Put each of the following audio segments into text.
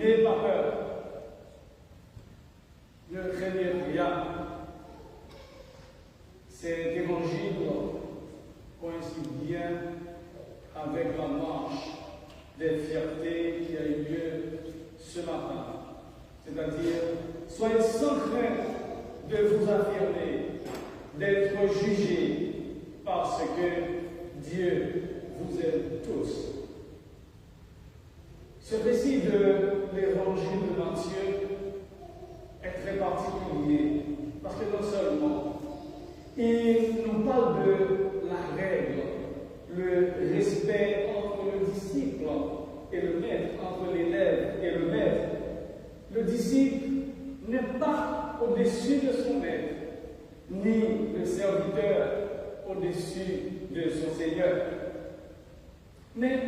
n'ayez pas peur. Ne craignez rien. Cet évangile coïncide bien avec la marche des fiertés qui a eu lieu ce matin. C'est-à-dire, soyez sans crainte de vous affirmer, d'être jugés, parce que Dieu vous aime tous. Ce récit de l'évangile de Matthieu est très particulier, parce que non seulement il nous parle de la règle, le respect entre le disciple et le maître, entre l'élève et le maître. Le disciple n'est pas au-dessus de son maître, ni le serviteur au-dessus de son Seigneur. Mais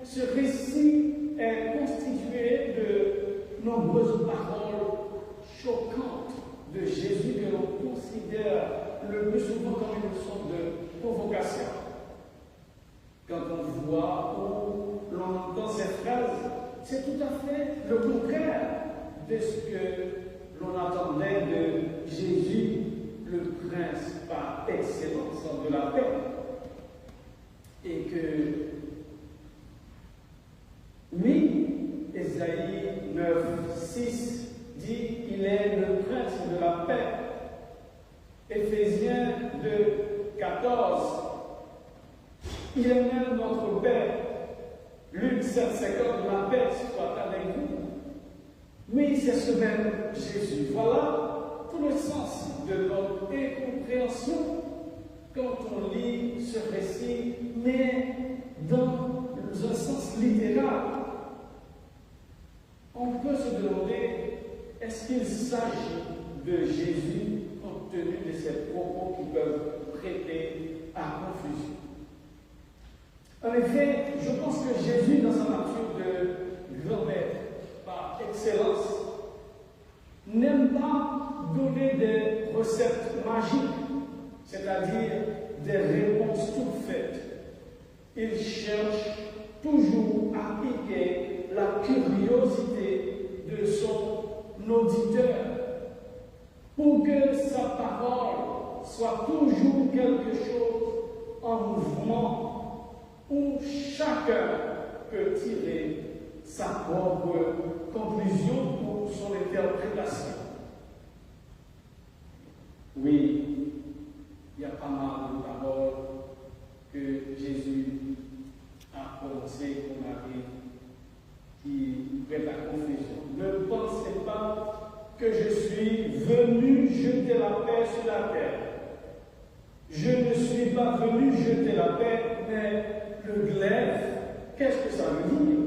ce récit est constitué de nombreuses paroles choquantes de Jésus que l'on considère le plus souvent comme une sorte de provocation. Quand on voit ou l'on entend ces phrases, c'est tout à fait le contraire de ce que l'on attendait de Jésus, le prince par excellence de la paix. Et que, oui, Ésaïe 9, 6 dit qu'il est le prince de la paix. Éphésiens 2, 14, il est même notre Père. Luc 7, 50, la paix soit avec vous. Oui, c'est ce même Jésus. Voilà tout le sens de notre incompréhension quand on lit ce récit, mais dans un sens littéral. On peut se demander, est-ce qu'il s'agit de Jésus compte tenu de ces propos qui peuvent prêter à confusion? En effet, je pense que Jésus, dans sa nature de grand maître, par excellence, n'aime pas donner des recettes magiques, c'est-à-dire des réponses toutes faites. Il cherche toujours à piquer la curiosité de son auditeur pour que sa parole soit toujours quelque chose en mouvement où chacun peut tirer sa propre conclusion pour son interprétation. Oui, il y a pas mal de paroles que Jésus a prononcées qu'on avait qui prêtent à confusion. Ne pensez pas que je suis venu jeter la paix sur la terre. Je ne suis pas venu jeter la paix, mais le glaive. Qu'est-ce que ça veut dire?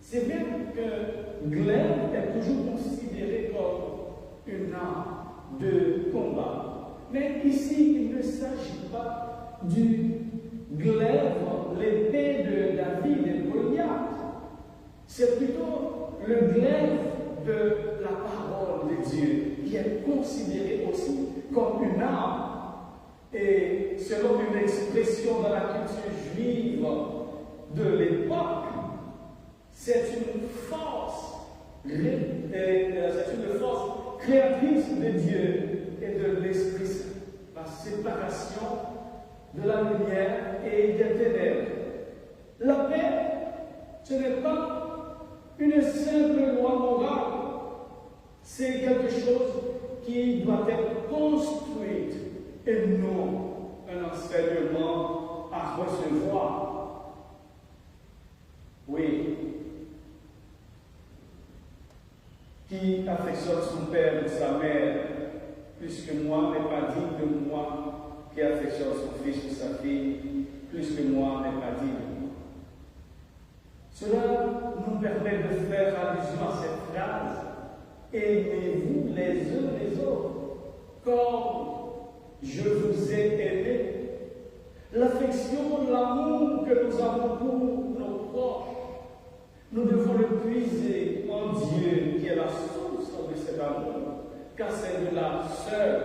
C'est vrai que glaive est toujours considéré comme une arme de combat. Mais ici, il ne s'agit pas du glaive, l'épée de David et de Goliath. C'est plutôt le glaive de la parole de Dieu, qui est considéré aussi comme une arme. Et selon une expression dans la culture juive de l'époque, c'est une force créatrice de Dieu et de l'Esprit Saint. La séparation de la lumière et des ténèbres. La paix, ce n'est pas une simple loi morale. C'est quelque chose qui doit être construite et non un enseignement à recevoir. Oui. Qui affectionne son père ou sa mère plus que moi n'est pas digne de moi. Qui affectionne son fils ou sa fille plus que moi n'est pas digne de moi. Cela nous permet de faire allusion à cette phrase. Aimez-vous les uns les autres comme je vous ai aimé. L'affection, l'amour que nous avons pour nos proches, nous devons le puiser en Dieu qui est la source de cet amour, car c'est de là seul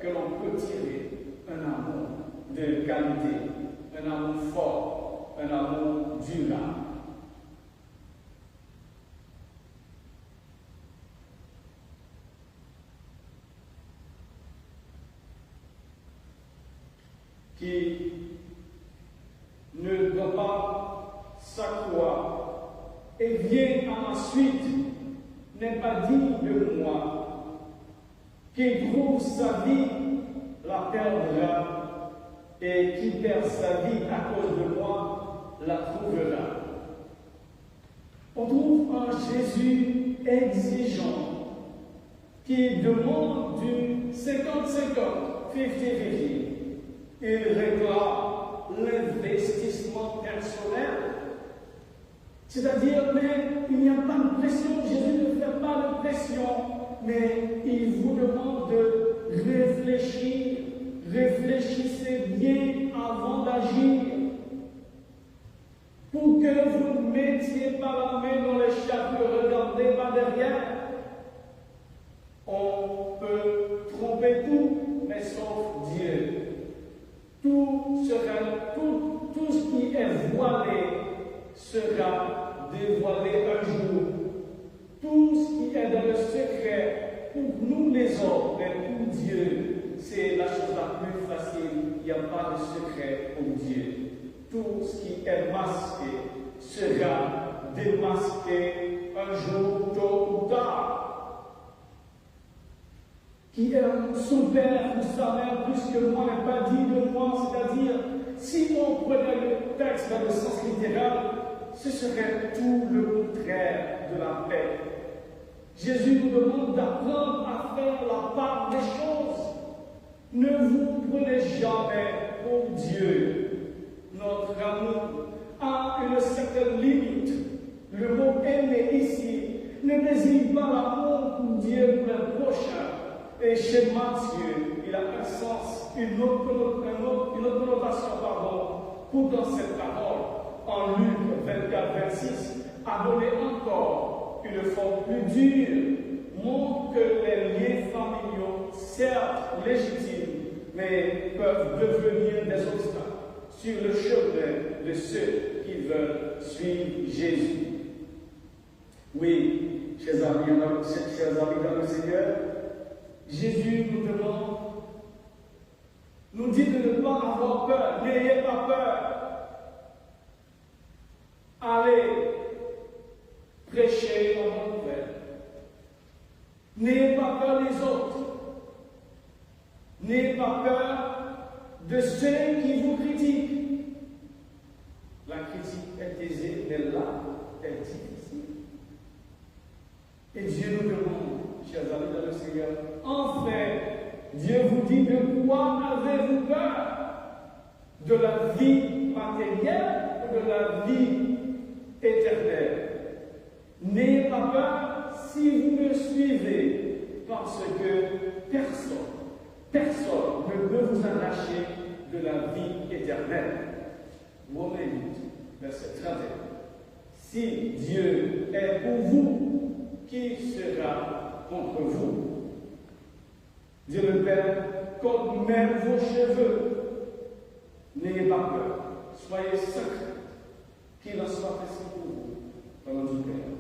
que l'on peut tirer un amour de qualité, un amour fort, un amour durable. qui ne doit pas s'accroître et vient à ma suite n'est pas digne de moi, qui trouve sa vie la perdra, et qui perd sa vie à cause de moi la trouvera. On trouve un Jésus exigeant qui demande du 50-50, 50-50. Il réclame l'investissement personnel. C'est-à-dire, mais il n'y a pas de pression, Jésus ne fait pas de pression, mais il vous demande de réfléchir. Réfléchissez bien avant d'agir, pour que vous ne mettiez pas la main dans les chapeaux, regardez pas derrière. On peut tromper tout, mais sauf Dieu. Tout ce qui est voilé sera dévoilé un jour. Tout ce qui est dans le secret, pour nous les hommes, mais pour Dieu, c'est la chose la plus facile. Il n'y a pas de secret pour Dieu. Tout ce qui est masqué sera démasqué un jour, tôt ou tard. Qui aime son père ou sa mère plus que moi n'est pas digne de moi, c'est-à-dire, si on prenait le texte dans le sens littéral, ce serait tout le contraire de la paix. Jésus nous demande d'apprendre à faire la part des choses. Ne vous prenez jamais pour Dieu. Notre amour a une certaine limite. Le mot aimer ici ne désigne pas l'amour pour Dieu pour le prochain. Et chez Matthieu, il a un sens, une autre connotation, pour dans cette parole, en Luc 24-26, a donné encore une forme plus dure, montre que les liens familiaux, certes légitimes, mais peuvent devenir des obstacles sur le chemin de ceux qui veulent suivre Jésus. Oui, chers amis dans le Seigneur, Jésus nous demande, nous dit de ne pas avoir peur, n'ayez pas peur. Allez prêcher la bonne nouvelle. N'ayez pas peur des autres. N'ayez pas peur de ceux qui vous critiquent. La critique est aisée, mais là, est difficile. Et Dieu nous demande, chers amis dans le Seigneur, enfin, Dieu vous dit de quoi avez-vous peur? De la vie matérielle ou de la vie éternelle? N'ayez pas peur si vous me suivez, parce que personne ne peut vous arracher de la vie éternelle. Romains 8, verset 31. Si Dieu est pour vous, qui sera contre vous? Dieu le Père compte même vos cheveux. N'ayez pas peur, soyez secrets, qu'il en soit ainsi pour vous pendant tout le temps.